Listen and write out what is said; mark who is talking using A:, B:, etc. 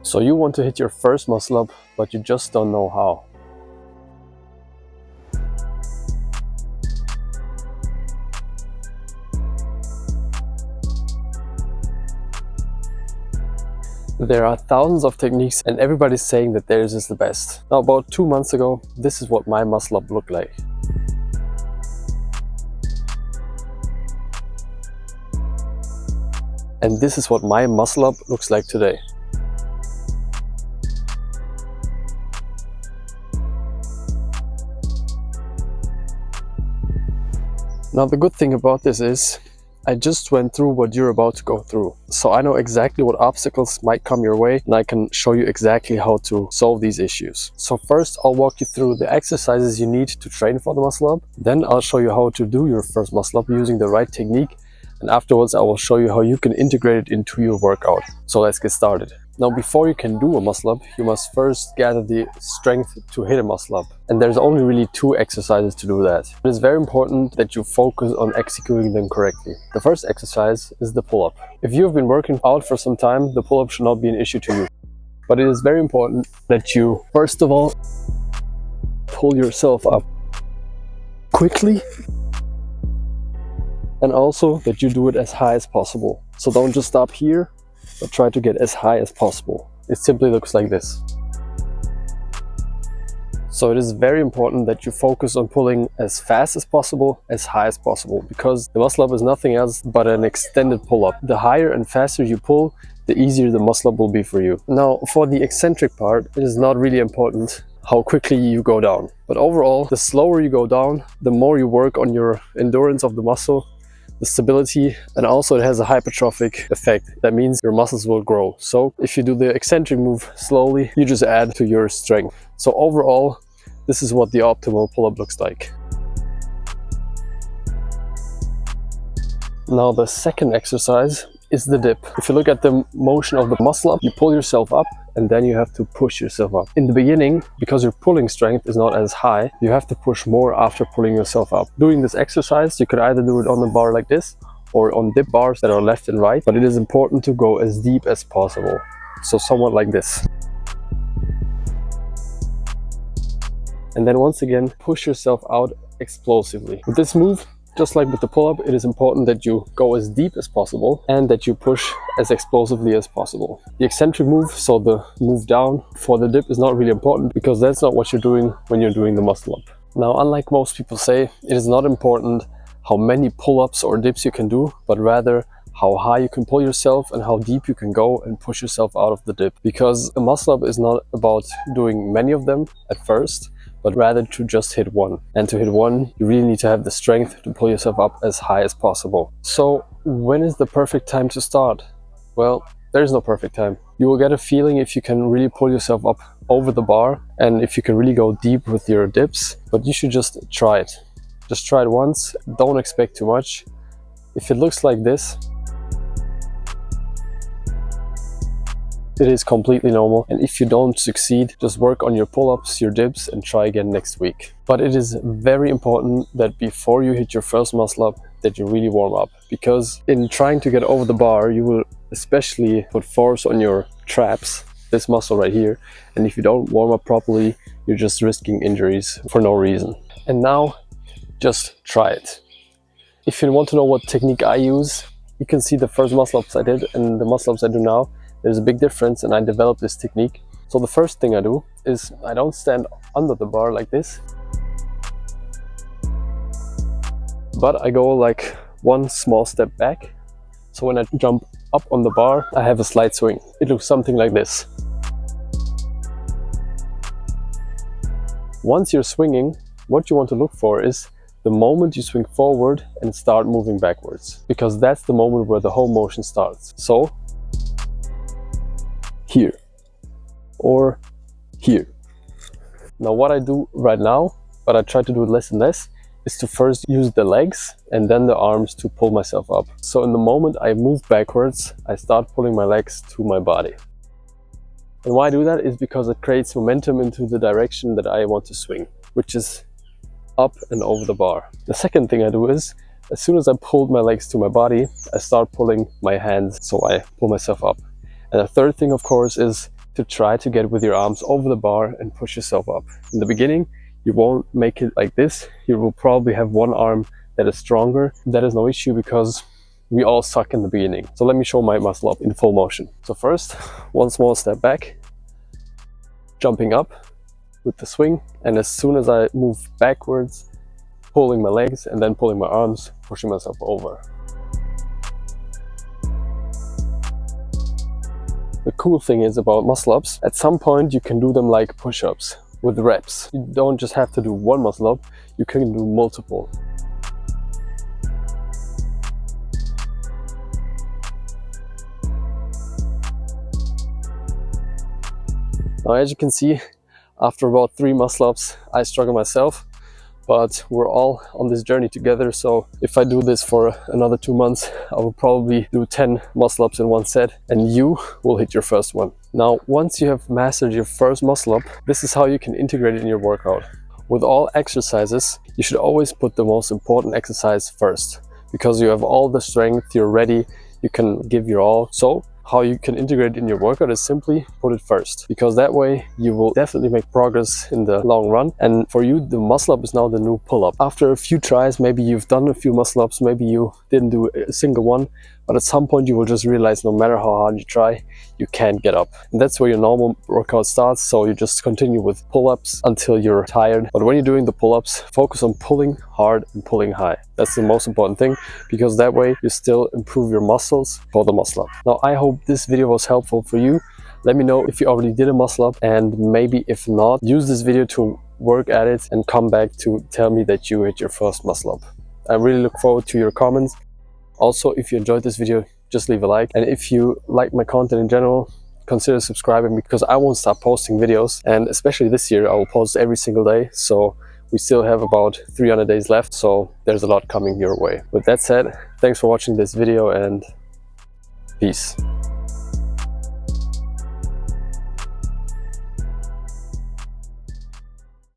A: So you want to hit your first muscle up, but you just don't know how. There are thousands of techniques and everybody's saying that theirs is the best. Now, about 2 months ago, this is what my muscle up looked like. And this is what my muscle up looks like today. Now the good thing about this is I just went through what you're about to go through. So I know exactly what obstacles might come your way and I can show you exactly how to solve these issues. So first I'll walk you through the exercises you need to train for the muscle up. Then I'll show you how to do your first muscle up using the right technique. And afterwards I will show you how you can integrate it into your workout. So let's get started. Now before you can do a muscle up, you must first gather the strength to hit a muscle up. And there's only really 2 exercises to do that. It is very important that you focus on executing them correctly. The first exercise is the pull-up. If you have been working out for some time, the pull-up should not be an issue to you. But it is very important that you, first of all, pull yourself up quickly. And also that you do it as high as possible. So don't just stop here, but try to get as high as possible. It simply looks like this. So it is very important that you focus on pulling as fast as possible, as high as possible, because the muscle up is nothing else but an extended pull-up. The higher and faster you pull, the easier the muscle up will be for you. Now, for the eccentric part, it is not really important how quickly you go down. But overall, the slower you go down, the more you work on your endurance of the muscle, the stability, and also it has a hypertrophic effect. That means your muscles will grow. So if you do the eccentric move slowly, you just add to your strength. So overall, this is what the optimal pull-up looks like. Now the second exercise is the dip. If you look at the motion of the muscle up, you pull yourself up and then you have to push yourself up. In the beginning, because your pulling strength is not as high, you have to push more after pulling yourself up. Doing this exercise, you could either do it on the bar like this or on dip bars that are left and right, but it is important to go as deep as possible. So somewhat like this. And then once again, push yourself out explosively. With this move, just like with the pull-up, it is important that you go as deep as possible and that you push as explosively as possible. The eccentric move, so the move down for the dip, is not really important because that's not what you're doing when you're doing the muscle up. Now, unlike most people say, it is not important how many pull-ups or dips you can do, but rather how high you can pull yourself and how deep you can go and push yourself out of the dip. Because a muscle up is not about doing many of them at first, but rather to just hit one. And to hit one, you really need to have the strength to pull yourself up as high as possible. So when is the perfect time to start? Well, there is no perfect time. You will get a feeling if you can really pull yourself up over the bar and if you can really go deep with your dips, but you should just try it. Just try it once, don't expect too much. If it looks like this, it is completely normal, and if you don't succeed, just work on your pull-ups, your dips, and try again next week. But it is very important that before you hit your first muscle up, that you really warm up, because in trying to get over the bar, you will especially put force on your traps, this muscle right here, and if you don't warm up properly, you're just risking injuries for no reason. And now, just try it. If you want to know what technique I use, you can see the first muscle ups I did and the muscle ups I do now. There's a big difference, and I developed this technique. So the first thing I do is I don't stand under the bar like this, but I go like one small step back. So when I jump up on the bar, I have a slight swing. It looks something like this. Once you're swinging, what you want to look for is the moment you swing forward and start moving backwards, because that's the moment where the whole motion starts. So here or here. Now what I do right now, but I try to do it less and less, is to first use the legs and then the arms to pull myself up. So in the moment I move backwards, I start pulling my legs to my body. And why I do that is because it creates momentum into the direction that I want to swing, which is up and over the bar. The second thing I do is, as soon as I pulled my legs to my body, I start pulling my hands, so I pull myself up. And the third thing, of course, is to try to get with your arms over the bar and push yourself up. In the beginning, you won't make it like this. You will probably have one arm that is stronger. That is no issue because we all suck in the beginning. So let me show my muscle up in full motion. So first, one small step back, jumping up with the swing, and as soon as I move backwards, pulling my legs and then pulling my arms, pushing myself over. The cool thing is about muscle ups, at some point you can do them like push-ups with reps. You don't just have to do one muscle up, you can do multiple. Now, as you can see, after about 3 muscle ups, I struggle myself, but we're all on this journey together. So if I do this for another 2 months, I will probably do 10 muscle ups in one set and you will hit your first one. Now, once you have mastered your first muscle up, this is how you can integrate it in your workout. With all exercises, you should always put the most important exercise first, because you have all the strength, you're ready, you can give your all. So how you can integrate it in your workout is simply put it first, because that way you will definitely make progress in the long run. And for you, the muscle up is now the new pull up. After a few tries, maybe you've done a few muscle ups, maybe you didn't do a single one, but at some point you will just realize no matter how hard you try, you can't get up. And that's where your normal workout starts. So you just continue with pull-ups until you're tired. But when you're doing the pull-ups, focus on pulling hard and pulling high. That's the most important thing, because that way you still improve your muscles for the muscle up. Now, I hope this video was helpful for you. Let me know if you already did a muscle up, and maybe if not, use this video to work at it and come back to tell me that you hit your first muscle up. I really look forward to your comments. Also, if you enjoyed this video, just leave a like. And if you like my content in general, consider subscribing, because I won't stop posting videos. And especially this year, I will post every single day. So we still have about 300 days left. So there's a lot coming your way. With that said, thanks for watching this video and peace.